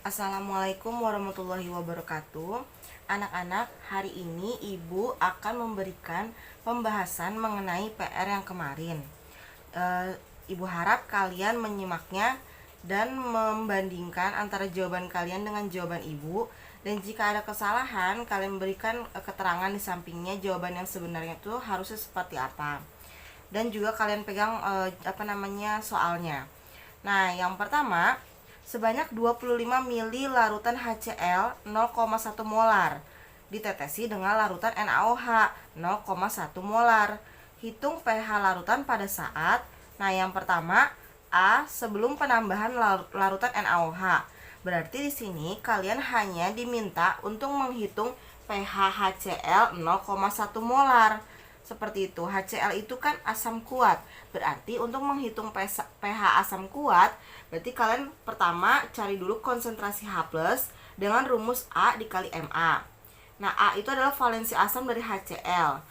Assalamualaikum warahmatullahi wabarakatuh. Anak-anak, hari ini Ibu akan memberikan pembahasan mengenai PR yang kemarin. Ibu harap kalian menyimaknya dan membandingkan antara jawaban kalian dengan jawaban Ibu. Dan jika ada kesalahan, kalian berikan keterangan di sampingnya jawaban yang sebenarnya itu harusnya seperti apa. Dan juga kalian pegang soalnya. Nah, yang pertama, sebanyak 25 mili larutan HCl 0,1 molar ditetesi dengan larutan NaOH 0,1 molar. Hitung pH larutan pada saat. Nah, yang pertama A, sebelum penambahan larutan NaOH. Berarti di sini kalian hanya diminta untuk menghitung pH HCl 0,1 molar. Seperti itu. HCl itu kan asam kuat. Berarti untuk menghitung pH asam kuat, berarti kalian pertama cari dulu konsentrasi H+ dengan rumus A dikali Ma. Nah, A itu adalah valensi asam dari HCl.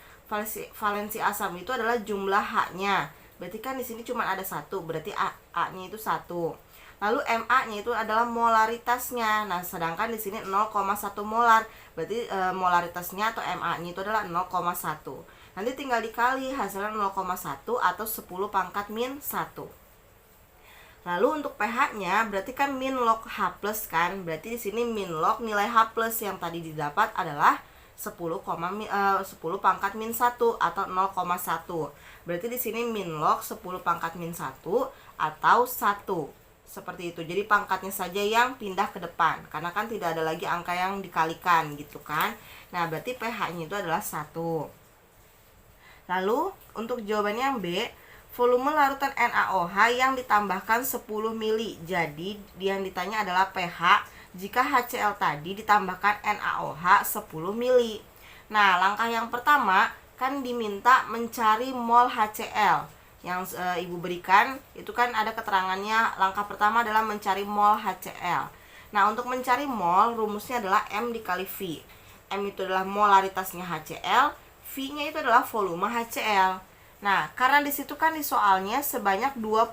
Valensi asam itu adalah jumlah H-nya. Berarti kan di sini cuma ada 1, berarti A-nya itu 1. Lalu Ma-nya itu adalah molaritasnya. Nah, sedangkan di sini 0,1 molar. Berarti molaritasnya atau Ma-nya itu adalah 0,1. Nanti tinggal dikali hasilnya 0,1 atau 10 pangkat min 1. Lalu untuk pH-nya berarti kan min log H+ kan. Berarti di sini min log nilai H+ yang tadi didapat adalah 10 pangkat min 1 atau 0,1. Berarti di sini min log 10 pangkat min 1 atau 1. Seperti itu. Jadi pangkatnya saja yang pindah ke depan karena kan tidak ada lagi angka yang dikalikan gitu kan. Nah, berarti pH-nya itu adalah 1. Lalu untuk jawabannya yang B, volume larutan NaOH yang ditambahkan 10 mili. Jadi yang ditanya adalah pH jika HCl tadi ditambahkan NaOH 10 mili. Nah, langkah yang pertama kan diminta mencari mol HCl. Yang Ibu berikan itu kan ada keterangannya. Langkah pertama adalah mencari mol HCl. Nah, untuk mencari mol rumusnya adalah M dikali V. M itu adalah molaritasnya HCl, V-nya itu adalah volume HCl. Nah, karena di situ kan di soalnya sebanyak 25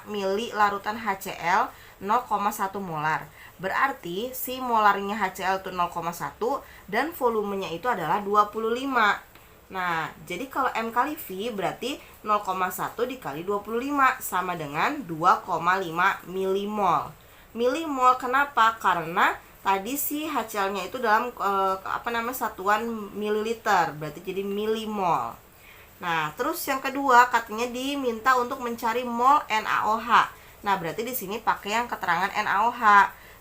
mili larutan HCl 0,1 molar. Berarti si molarnya HCl itu 0,1 dan volumenya itu adalah 25. Nah, jadi kalau M kali V berarti 0,1 dikali 25 sama dengan 2,5 milimol. Milimol kenapa? Karena tadi si HCl-nya itu dalam satuan mililiter, berarti jadi milimol. Nah, terus yang kedua katanya diminta untuk mencari mol NaOH. Nah, berarti di sini pakai yang keterangan NaOH.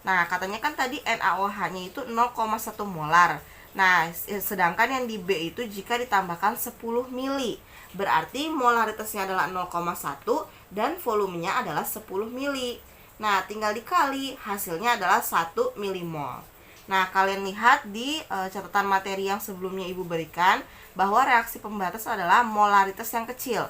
Nah, katanya kan tadi NaOH-nya itu 0,1 molar. Nah, sedangkan yang di B itu jika ditambahkan 10 mili. Berarti molaritasnya adalah 0,1 dan volumenya adalah 10 mili. Nah, tinggal dikali, hasilnya adalah 1 milimol. Nah, kalian lihat di catatan materi yang sebelumnya Ibu berikan bahwa reaksi pembatas adalah molaritas yang kecil,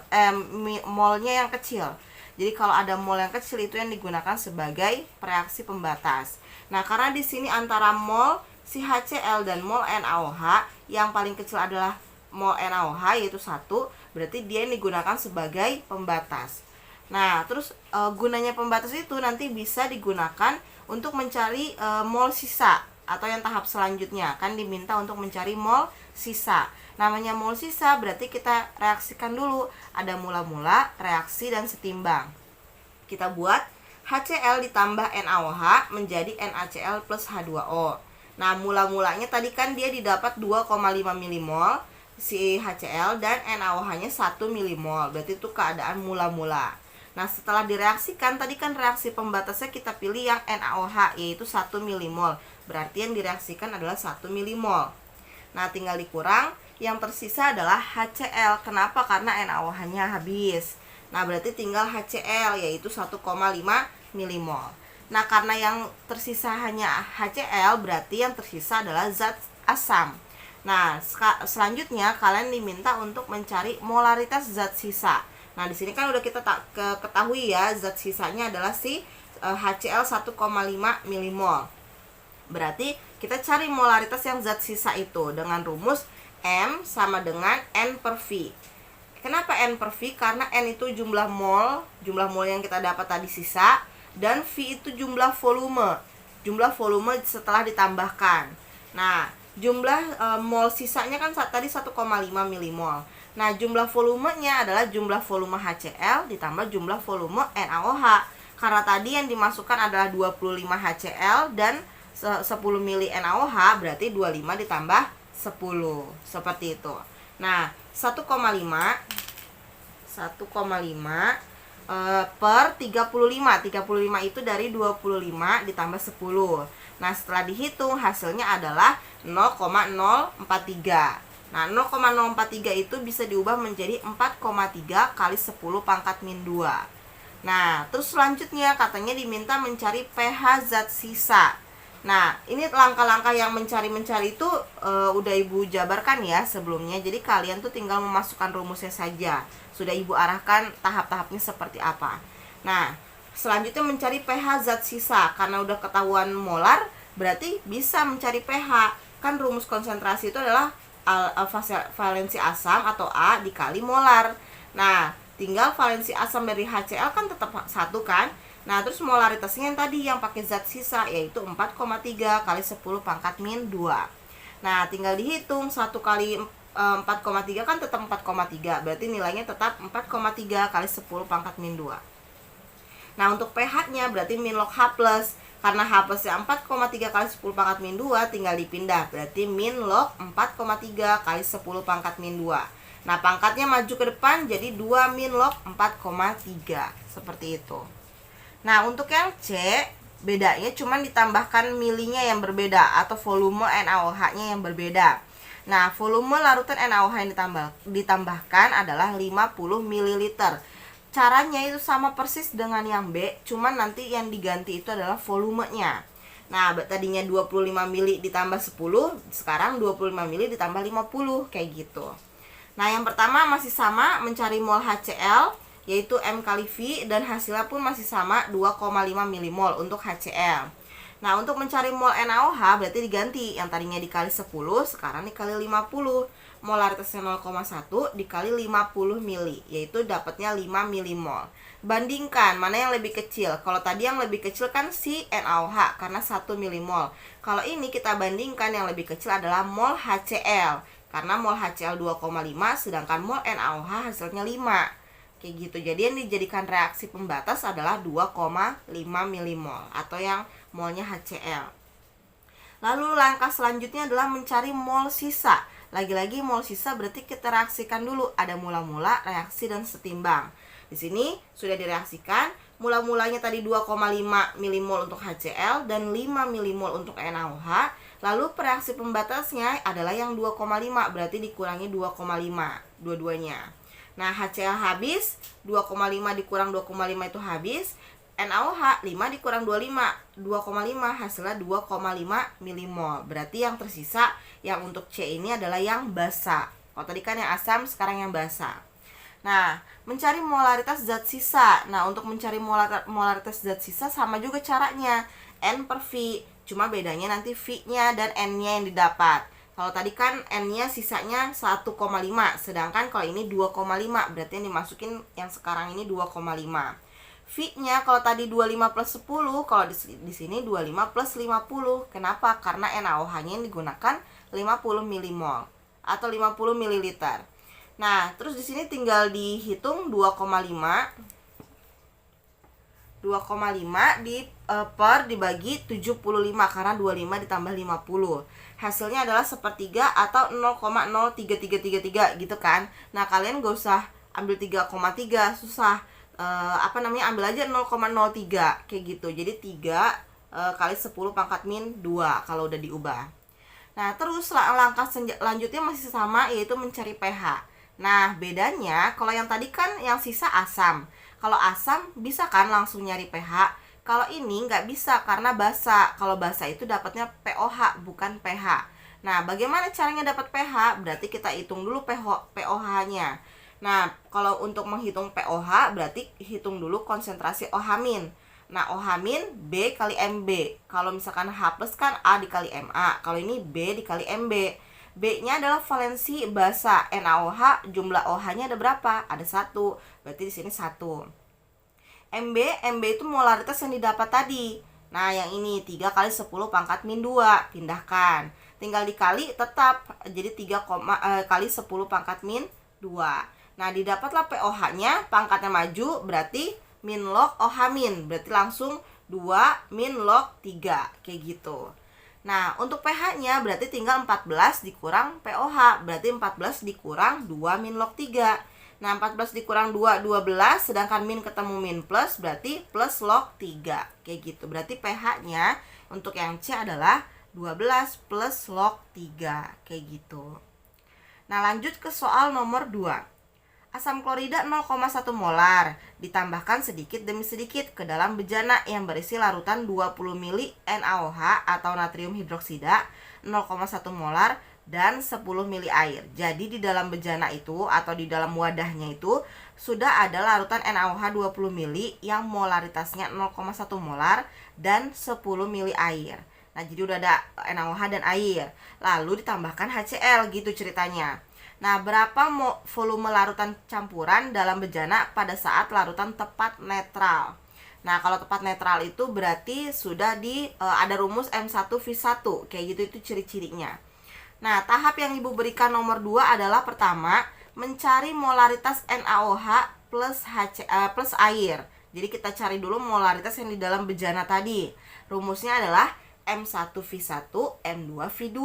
molnya yang kecil. Jadi kalau ada mol yang kecil itu yang digunakan sebagai reaksi pembatas. Nah, karena di sini antara mol si HCl dan mol NaOH yang paling kecil adalah mol NaOH yaitu 1, berarti dia yang digunakan sebagai pembatas. Nah, terus gunanya pembatas itu nanti bisa digunakan untuk mencari mol sisa atau yang tahap selanjutnya kan diminta untuk mencari mol sisa. Namanya mol sisa berarti kita reaksikan dulu, ada mula-mula, reaksi dan setimbang. Kita buat HCl ditambah NaOH menjadi NaCl plus H2O. Nah, mula-mulanya tadi kan dia didapat 2,5 milimol si HCl dan NaOH-nya 1 milimol. Berarti itu keadaan mula-mula. Nah, setelah direaksikan, tadi kan reaksi pembatasnya kita pilih yang NaOH, yaitu 1 milimol. Berarti yang direaksikan adalah 1 milimol. Nah, tinggal dikurang, yang tersisa adalah HCl. Kenapa? Karena NaOH-nya habis. Nah, berarti tinggal HCl, yaitu 1,5 milimol. Nah, karena yang tersisa hanya HCl, berarti yang tersisa adalah zat asam. Nah, selanjutnya kalian diminta untuk mencari molaritas zat sisa. Nah, di sini kan udah kita ketahui ya, zat sisanya adalah si HCl 1,5 milimol. Berarti kita cari molaritas yang zat sisa itu dengan rumus M sama dengan N per V. Kenapa N per V? Karena N itu jumlah mol yang kita dapat tadi sisa, dan V itu jumlah volume. jumlah volume setelah ditambahkan. Nah, jumlah mol sisanya kan tadi 1,5 milimol. Nah, jumlah volumenya adalah jumlah volume HCl ditambah jumlah volume NaOH. Karena tadi yang dimasukkan adalah 25 HCl dan 10 mili NaOH, berarti 25 ditambah 10. Seperti itu. Nah, 1,5 per 35. 35 itu dari 25 ditambah 10. Nah, setelah dihitung hasilnya adalah 0,043. Nah, 0,043 itu bisa diubah menjadi 4,3 kali 10 pangkat min 2. Nah, terus selanjutnya katanya diminta mencari pH zat sisa. Nah, ini langkah-langkah yang mencari itu udah Ibu jabarkan ya sebelumnya. Jadi kalian tuh tinggal memasukkan rumusnya saja. Sudah Ibu arahkan tahap-tahapnya seperti apa. Nah, selanjutnya mencari pH zat sisa. Karena udah ketahuan molar, berarti bisa mencari pH. Kan rumus konsentrasi itu adalah valensi asam atau A dikali molar. Nah, tinggal valensi asam dari HCl kan tetap 1 kan. Nah, terus molaritasnya yang tadi yang pakai zat sisa yaitu 4,3 kali 10 pangkat min 2. Nah, tinggal dihitung 1 kali 4,3 kan tetap 4,3. Berarti nilainya tetap 4,3 kali 10 pangkat min 2. Nah, untuk pH-nya berarti min log H+. Karena H plusnya 4,3 kali 10 pangkat min 2 tinggal dipindah. Berarti min log 4,3 kali 10 pangkat min 2. Nah, pangkatnya maju ke depan jadi 2 min log 4,3. Seperti itu. Nah, untuk yang C, bedanya cuma ditambahkan milinya yang berbeda atau volume NaOH-nya yang berbeda. Nah, volume larutan NaOH yang ditambahkan adalah 50 ml. Caranya itu sama persis dengan yang B, cuman nanti yang diganti itu adalah volumenya. Nah, tadinya 25 ml ditambah 10, sekarang 25 ml ditambah 50, kayak gitu. Nah, yang pertama masih sama, mencari mol HCl, yaitu M kali V, dan hasilnya pun masih sama 2,5 milimol untuk HCl. Nah, untuk mencari mol NaOH berarti diganti, yang tadinya dikali 10, sekarang dikali 50. Molaritasnya 0,1 dikali 50 mili, yaitu dapatnya 5 milimol. Bandingkan mana yang lebih kecil. Kalau tadi yang lebih kecil kan si NaOH karena 1 milimol. Kalau ini kita bandingkan yang lebih kecil adalah mol HCl, karena mol HCl 2,5 sedangkan mol NaOH hasilnya 5. Kayak gitu. Jadi yang dijadikan reaksi pembatas adalah 2,5 milimol atau yang molnya HCl. Lalu langkah selanjutnya adalah mencari mol sisa. Lagi-lagi mol sisa berarti kita reaksikan dulu. Ada mula-mula, reaksi, dan setimbang. Di sini sudah direaksikan. Mula-mulanya tadi 2,5 milimol untuk HCl dan 5 milimol untuk NaOH. Lalu reaksi pembatasnya adalah yang 2,5, berarti dikurangi 2,5 dua-duanya. Nah, HCl habis, 2,5 dikurang 2,5 itu habis. NaOH 5 dikurang 2,5 hasilnya 2,5 milimol. Berarti yang tersisa yang untuk C ini adalah yang basa. Kalau tadi kan yang asam, sekarang yang basa. Nah, mencari molaritas zat sisa. Nah, untuk mencari molaritas zat sisa sama juga caranya. N per V. Cuma bedanya nanti V-nya dan N-nya yang didapat. Kalau tadi kan N-nya sisanya 1,5, sedangkan kalau ini 2,5, berarti yang dimasukin yang sekarang ini 2,5. V-nya kalau tadi 25 plus 10, kalau di sini 25 plus 50. Kenapa? Karena NaOH-nya yang digunakan 50 milimol atau 50 ml. Nah, terus di sini tinggal dihitung 2,5 per dibagi 75 karena 25 ditambah 50. Hasilnya adalah sepertiga atau 0,03333 gitu kan. Nah, kalian gak usah ambil 3,3, susah. Ambil aja 0,03 kayak gitu. Jadi 3 kali 10 pangkat min 2 kalau udah diubah. Nah, terus langkah selanjutnya masih sama, yaitu mencari pH. Nah, bedanya kalau yang tadi kan yang sisa asam. Kalau asam bisa kan langsung nyari pH. Kalau ini nggak bisa karena basa. Kalau basa itu dapatnya POH bukan pH. Nah, bagaimana caranya dapat pH? Berarti kita hitung dulu pOH-nya. Nah, kalau untuk menghitung pOH berarti hitung dulu konsentrasi OH-. Nah, OH- B kali MB. Kalau misalkan H+ kan A dikali MA. Kalau ini B dikali MB. B-nya adalah valensi basa. NaOH jumlah OH-nya ada berapa? Ada 1. Berarti di sini 1. MB itu molaritas yang didapat tadi. Nah, yang ini 3 kali 10 pangkat min 2, pindahkan. Tinggal dikali tetap, jadi 3 kali 10 pangkat min 2. Nah, didapatlah POH-nya, pangkatnya maju, berarti min log OH min. Berarti langsung 2 min log 3, kayak gitu. Nah, untuk pH-nya berarti tinggal 14 dikurang POH, berarti 14 dikurang 2 min log 3. Nah, 14 dikurang 2, 12, sedangkan min ketemu min plus, berarti plus log 3. Kayak gitu, berarti pH-nya untuk yang C adalah 12 plus log 3. Kayak gitu. Nah, lanjut ke soal nomor 2. Asam klorida 0,1 molar ditambahkan sedikit demi sedikit ke dalam bejana yang berisi larutan 20 ml NaOH atau natrium hidroksida 0,1 molar dan 10 ml air. Jadi di dalam bejana itu atau di dalam wadahnya itu sudah ada larutan NaOH 20 ml yang molaritasnya 0,1 molar dan 10 ml air. Nah, jadi udah ada NaOH dan air. Lalu ditambahkan HCl gitu ceritanya. Nah, berapa volume larutan campuran dalam bejana pada saat larutan tepat netral? Nah, kalau tepat netral itu berarti sudah ada rumus M1V1. Kayak gitu, itu ciri-cirinya. Nah, tahap yang Ibu berikan nomor 2 adalah pertama, mencari molaritas NaOH plus air. Jadi kita cari dulu molaritas yang di dalam bejana tadi. Rumusnya adalah M1V1, M2V2.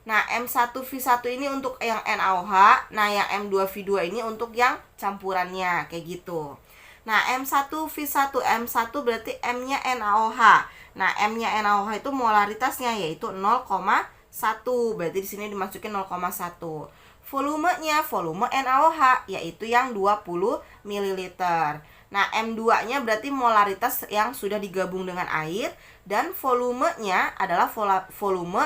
Nah, M1V1 ini untuk yang NaOH, nah yang M2V2 ini untuk yang campurannya, kayak gitu. Nah, M1V1, M1 berarti M-nya NaOH. Nah, M-nya NaOH itu molaritasnya yaitu 0,1. Berarti di sini dimasukin 0,1. Volumenya, volume NaOH yaitu yang 20 ml. Nah, M2-nya berarti molaritas yang sudah digabung dengan air, dan volumenya adalah volume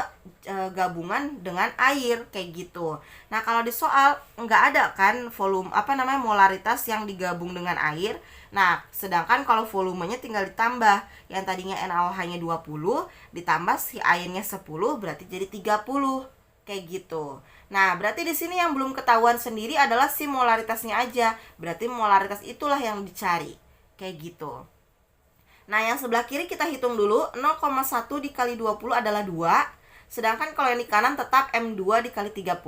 gabungan dengan air, kayak gitu. Nah, kalau di soal nggak ada kan volume molaritas yang digabung dengan air. Nah, sedangkan kalau volumenya tinggal ditambah, yang tadinya NaOH-nya 20 ditambah si airnya 10 berarti jadi 30. Kayak gitu. Nah, berarti di sini yang belum ketahuan sendiri adalah si molaritasnya aja. Berarti molaritas itulah yang dicari. Kayak gitu. Nah, yang sebelah kiri kita hitung dulu. 0,1 dikali 20 adalah 2. Sedangkan kalau yang di kanan tetap M2 dikali 30.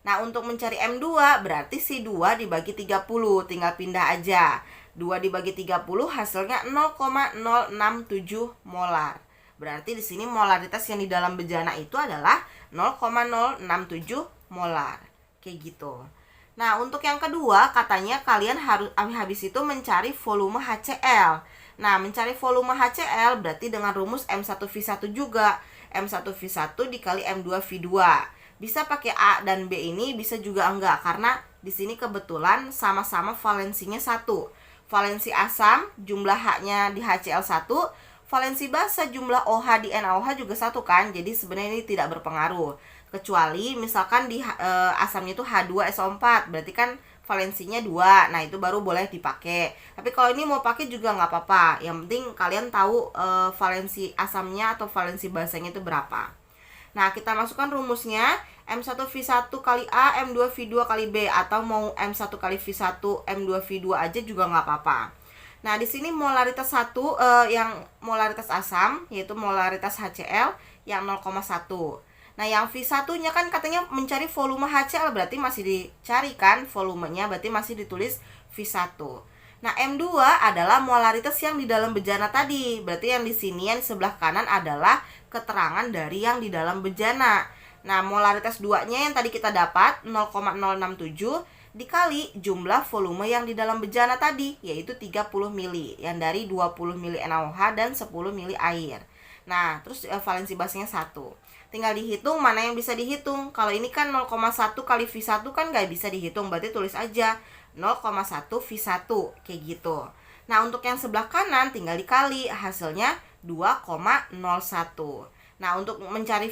Nah, untuk mencari M2 berarti si 2 dibagi 30. Tinggal pindah aja. 2 dibagi 30 hasilnya 0,067 molar. Berarti di sini molaritas yang di dalam bejana itu adalah 0,067 molar. Kayak gitu. Nah, untuk yang kedua katanya kalian harus habis itu mencari volume HCl. Nah, mencari volume HCl berarti dengan rumus M1V1 juga. M1V1 dikali M2V2. Bisa pakai A dan B ini, bisa juga enggak, karena di sini kebetulan sama-sama valensinya 1. Valensi asam jumlah H-nya di HCl 1. Valensi basa jumlah OH di NaOH juga 1 kan. Jadi sebenarnya ini tidak berpengaruh. Kecuali misalkan di asamnya itu H2SO4, berarti kan valensinya 2. Nah, itu baru boleh dipakai. Tapi kalau ini mau pakai juga nggak apa-apa. Yang penting kalian tahu valensi asamnya atau valensi basanya itu berapa. Nah, kita masukkan rumusnya. M1V1 kali A, M2V2 kali B, atau mau M1 kali V1, M2V2 aja juga nggak apa-apa. Nah, di sini molaritas 1 yang molaritas asam yaitu molaritas HCl yang 0,1. Nah, yang V1-nya kan katanya mencari volume HCl, berarti masih dicari kan volumenya, berarti masih ditulis V1. Nah, M2 adalah molaritas yang di dalam bejana tadi. Berarti yang di sini yang di sebelah kanan adalah keterangan dari yang di dalam bejana. Nah, molaritas 2-nya yang tadi kita dapat 0,067 dikali jumlah volume yang di dalam bejana tadi, yaitu 30 ml, yang dari 20 ml NaOH dan 10 ml air. Nah, terus valensi basanya 1. Tinggal dihitung mana yang bisa dihitung. Kalau ini kan 0,1 kali V1 kan nggak bisa dihitung, berarti tulis aja 0,1 V1, kayak gitu. Nah, untuk yang sebelah kanan tinggal dikali, hasilnya 2,01. Nah, untuk mencari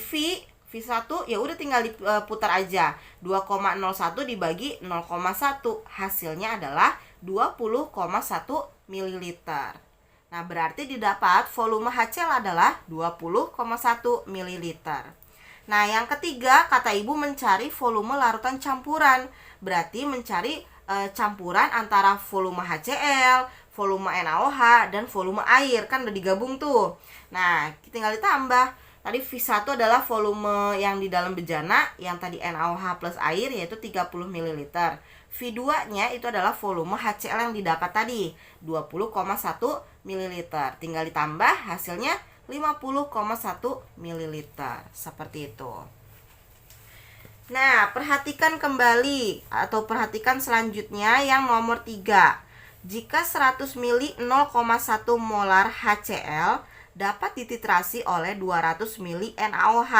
V1 ya udah tinggal diputar aja. 2,01 dibagi 0,1 hasilnya adalah 20,1 ml. Nah, berarti didapat volume HCl adalah 20,1 ml. Nah, yang ketiga kata Ibu mencari volume larutan campuran. Berarti mencari campuran antara volume HCl, volume NaOH dan volume air, kan udah digabung tuh. Nah, tinggal ditambah. Tadi V1 adalah volume yang di dalam bejana, yang tadi NaOH plus air yaitu 30 ml. V2-nya itu adalah volume HCl yang didapat tadi, 20,1 ml. Tinggal ditambah hasilnya 50,1 ml. Seperti itu. Nah, perhatikan kembali atau perhatikan selanjutnya yang nomor 3. Jika 100 ml 0,1 molar HCl dapat dititrasi oleh 200 ml NaOH.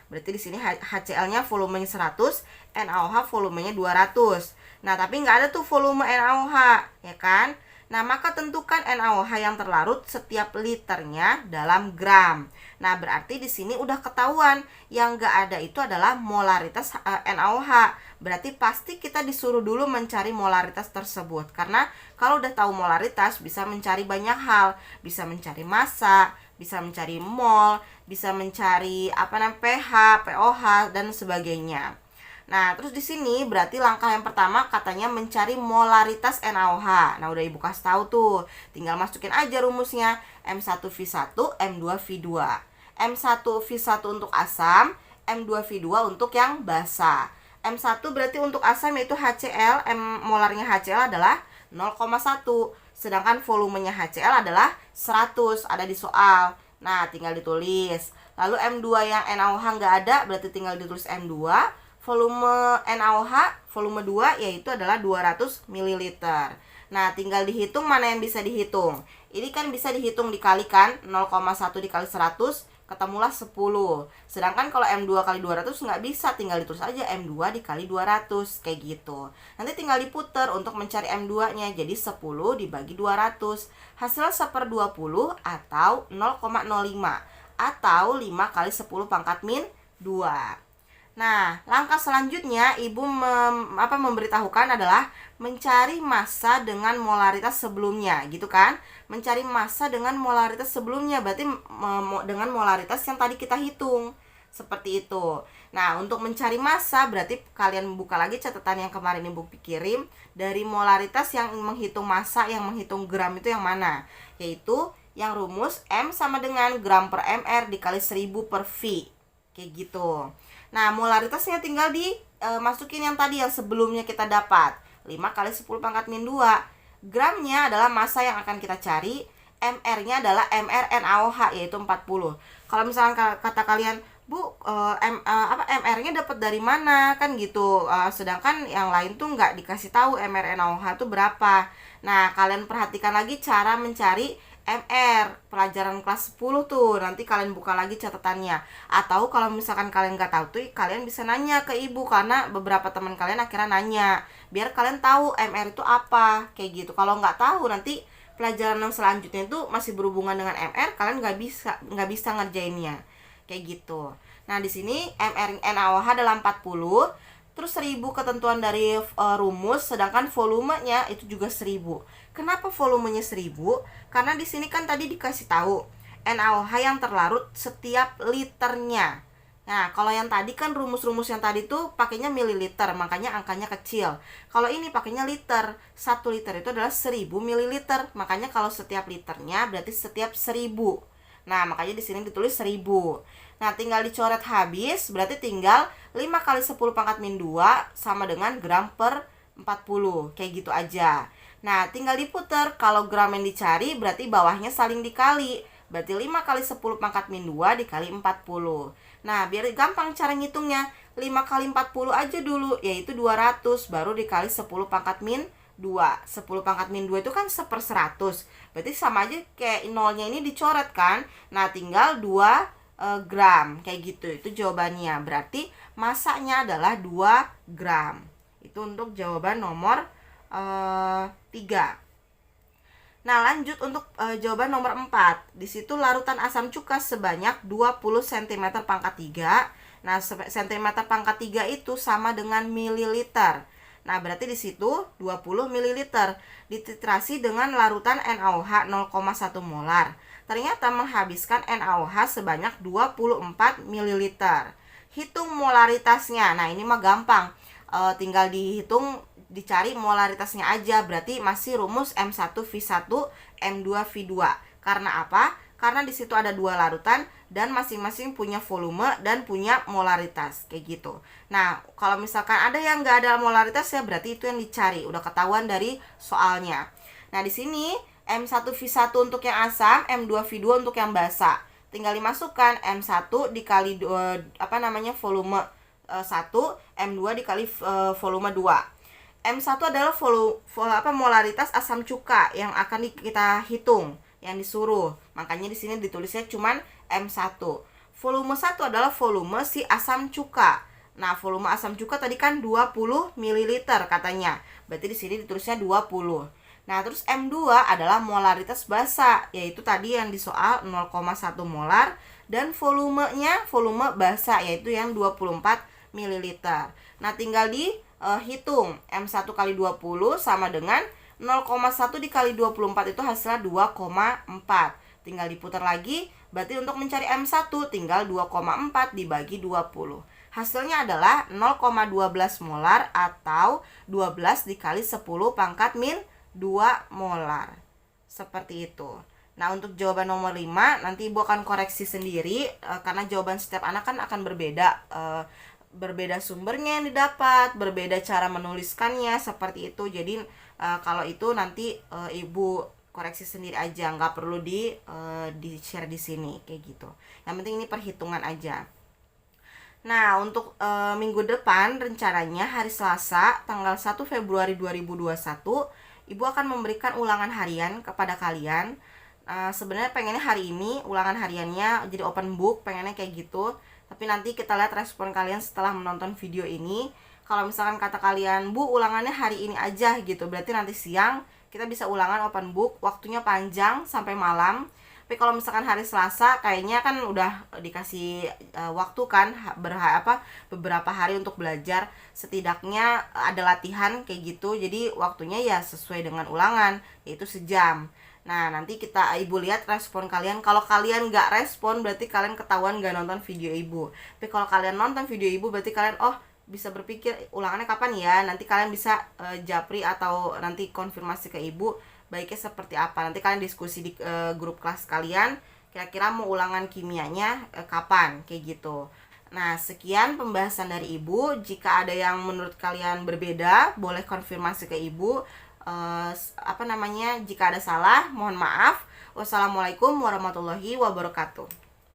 Berarti di sini HCl-nya volumenya 100, NaOH volumenya 200. Nah, tapi nggak ada tuh volume NaOH, ya kan? Nah, maka tentukan NaOH yang terlarut setiap liternya dalam gram. Nah, berarti di sini udah ketahuan yang nggak ada itu adalah molaritas NaOH. Berarti pasti kita disuruh dulu mencari molaritas tersebut. Karena kalau udah tahu molaritas bisa mencari banyak hal, bisa mencari massa, bisa mencari mol, bisa mencari pH, pOH dan sebagainya. Nah, terus di sini berarti langkah yang pertama katanya mencari molaritas NaOH. Nah, udah Ibu kasih tahu tuh. Tinggal masukin aja rumusnya. M1V1, M2V2. M1V1 untuk asam, M2V2 untuk yang basa. M1 berarti untuk asam yaitu HCl, molarnya HCl adalah 0,1. Sedangkan volumenya HCl adalah 100, ada di soal. Nah, tinggal ditulis. Lalu M2 yang NaOH nggak ada, berarti tinggal ditulis M2. Volume NaOH, volume 2 yaitu adalah 200 ml. Nah, tinggal dihitung mana yang bisa dihitung. Ini kan bisa dihitung dikalikan, 0,1 dikali 100, ketemulah 10. Sedangkan kalau M2 kali 200 nggak bisa, tinggal ditulis aja M2 dikali 200, kayak gitu. Nanti tinggal diputer untuk mencari M2-nya, jadi 10 dibagi 200. Hasil 1/20 atau 0,05, atau 5 kali 10 pangkat min 2. Nah, langkah selanjutnya Ibu memberitahukan adalah mencari massa dengan molaritas sebelumnya, gitu kan? Mencari massa dengan molaritas sebelumnya, berarti dengan molaritas yang tadi kita hitung. Seperti itu. Nah, untuk mencari massa berarti kalian buka lagi catatan yang kemarin Ibu kirim. Dari molaritas yang menghitung massa, yang menghitung gram itu yang mana? Yaitu yang rumus M sama dengan gram per mR dikali 1000 per V. Kayak gitu. Nah, molaritasnya tinggal dimasukin yang tadi yang sebelumnya kita dapat. 5 kali 10 pangkat min 2. Gramnya adalah massa yang akan kita cari. MR-nya adalah MR NaOH yaitu 40. Kalau misalnya kata kalian, Bu, MR-nya dapat dari mana? Kan gitu. Sedangkan yang lain tuh nggak dikasih tahu MR NaOH itu berapa. Nah, kalian perhatikan lagi cara mencari MR pelajaran kelas 10 tuh, nanti kalian buka lagi catatannya. Atau kalau misalkan kalian nggak tahu tuh, kalian bisa nanya ke Ibu, karena beberapa teman kalian akhirnya nanya, biar kalian tahu MR itu apa, kayak gitu. Kalau nggak tahu, nanti pelajaran yang selanjutnya itu masih berhubungan dengan MR, kalian nggak bisa ngerjainnya, kayak gitu. Nah, di sini MR NaOH adalah 40. Terus 1000 ketentuan dari rumus, sedangkan volumenya itu juga 1000. Kenapa volumenya 1000? Karena di sini kan tadi dikasih tahu NaOH yang terlarut setiap liternya. Nah, kalau yang tadi kan rumus-rumus yang tadi tuh pakainya mililiter, makanya angkanya kecil. Kalau ini pakainya liter. 1 liter itu adalah 1000 ml. Makanya kalau setiap liternya berarti setiap 1000. Nah, makanya di sini ditulis 1000. Nah, tinggal dicoret habis, berarti tinggal 5 kali 10 pangkat min 2 sama dengan gram per 40. Kayak gitu aja. Nah, tinggal diputer. Kalau gram yang dicari, berarti bawahnya saling dikali. Berarti 5 kali 10 pangkat min 2 dikali 40. Nah, biar gampang cara ngitungnya, 5 kali 40 aja dulu, yaitu 200. Baru dikali 10 pangkat min 2. 10 pangkat min 2 itu kan 1/100. Berarti sama aja kayak nolnya ini dicoret kan. Nah, tinggal 2 gram. Kayak gitu. Itu jawabannya. Berarti massanya adalah 2 gram. Itu untuk jawaban nomor 3. Nah, lanjut untuk jawaban nomor 4. Di situ larutan asam cuka sebanyak 20 cm pangkat 3. Nah, cm pangkat 3 itu sama dengan mililiter. Nah, berarti di situ 20 ml dititrasi dengan larutan NaOH 0,1 molar. Ternyata menghabiskan NaOH sebanyak 24 ml. Hitung molaritasnya. Nah, ini mah gampang. Tinggal dihitung dicari molaritasnya aja, berarti masih rumus M1V1 M2V2. Karena apa? Karena di situ ada dua larutan dan masing-masing punya volume dan punya molaritas kayak gitu. Nah, kalau misalkan ada yang nggak ada molaritas ya berarti itu yang dicari, udah ketahuan dari soalnya. Nah, di sini M1V1 untuk yang asam, M2V2 untuk yang basa. Tinggal dimasukkan M1 dikali volume 1, M2 dikali volume 2. M1 adalah molaritas asam cuka yang akan kita hitung, yang disuruh. Makanya di sini ditulisnya cuman M1. Volume 1 adalah volume si asam cuka. Nah, volume asam cuka tadi kan 20 ml katanya. Berarti di sini ditulisnya 20. Nah, terus M2 adalah molaritas basa, yaitu tadi yang di soal 0,1 molar, dan volumenya volume basa yaitu yang 24 ml. Nah, tinggal hitung M1 kali 20 sama dengan 0,1 dikali 24 itu hasilnya 2,4. Tinggal diputar lagi, berarti untuk mencari M1 tinggal 2,4 dibagi 20. Hasilnya adalah 0,12 molar atau 12 dikali 10 pangkat min 2 molar. Seperti itu. Nah, untuk jawaban nomor 5 nanti Ibu akan koreksi sendiri karena jawaban setiap anak kan akan berbeda. Berbeda sumbernya yang didapat, berbeda cara menuliskannya seperti itu. Jadi kalau itu nanti Ibu koreksi sendiri aja, nggak perlu di share di sini kayak gitu. Yang penting ini perhitungan aja. Nah, untuk minggu depan rencananya hari Selasa tanggal 1 Februari 2021 Ibu akan memberikan ulangan harian kepada kalian. Sebenarnya pengennya hari ini ulangan hariannya jadi open book, pengennya kayak gitu. Tapi nanti kita lihat respon kalian setelah menonton video ini. Kalau misalkan kata kalian, Bu, ulangannya hari ini aja gitu, berarti nanti siang kita bisa ulangan open book, waktunya panjang sampai malam. Tapi kalau misalkan hari Selasa, kayaknya kan udah dikasih waktu kan beberapa hari untuk belajar. Setidaknya ada latihan kayak gitu, jadi waktunya ya sesuai dengan ulangan, yaitu sejam. Nah, nanti Ibu lihat respon kalian. Kalau kalian nggak respon, berarti kalian ketahuan nggak nonton video Ibu. Tapi kalau kalian nonton video Ibu, berarti kalian, bisa berpikir ulangannya kapan ya. Nanti kalian bisa japri atau nanti konfirmasi ke Ibu, baiknya seperti apa. Nanti kalian diskusi di grup kelas kalian, kira-kira mau ulangan kimianya kapan, kayak gitu. Nah, sekian pembahasan dari Ibu. Jika ada yang menurut kalian berbeda, boleh konfirmasi ke Ibu. Jika ada salah mohon maaf. Wassalamualaikum warahmatullahi wabarakatuh.